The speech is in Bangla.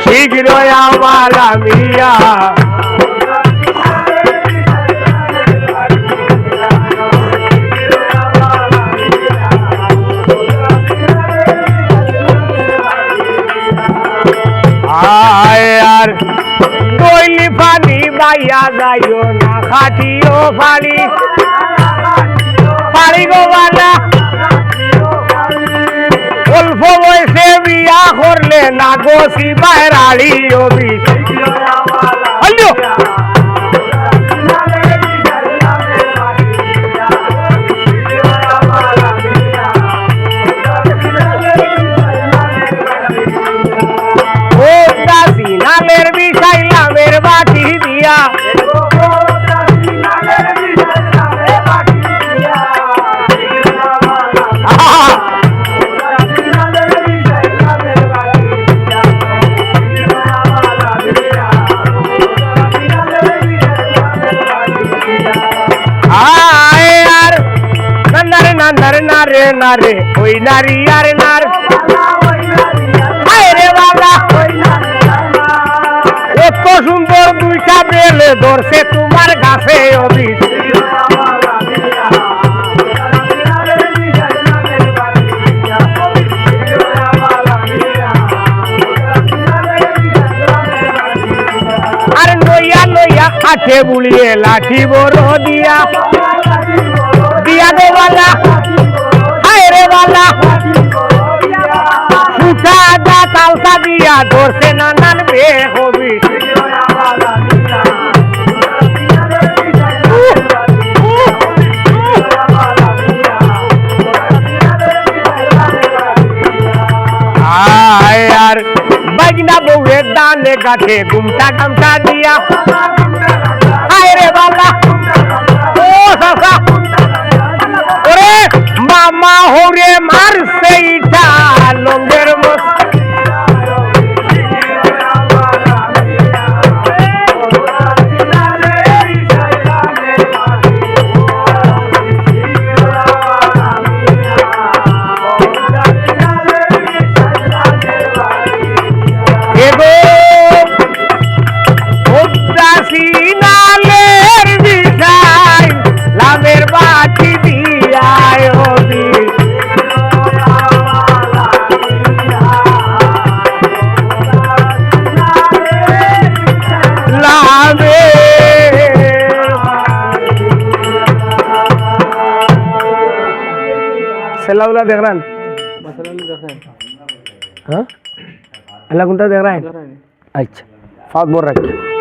শীঘ্র আমার মিয়া আর দইলি পানি বাইয়া যাইও না খাটিও পানি পানি গো বালা অল্প বয়সে বিয়া করলে না গোসি বাইরাড়ি অবি নামের বিষয় নামের বাটি দিয়া আর নারে নারে নারে নারে ওই নারী আর নার রে বাবা এত সুন্দর দুইটা বেলে ধরছে তোমার গাছে অবিস আর নইয়া নইয়া কাঠে বুলিয়ে লাঠি বড় দিয়া দিয়া দো বালা হায় রে বালা সুতা দা তালসা দিয়া ধরছে নানান বে হবি আর বাগনা বউয়ের দানে গাঠে গুমটা গামটা দিয়া হায় রে বালা ও সাসা ওরে মামা হরে মারছে ইটা লঙ্গের মস নালের বিষয় লাভের বাটি দিয়ায় লাভে सेलाउला देख रहा है हाँ अल्लाह कुंता देख रहा है अच्छा फात बोल रहा है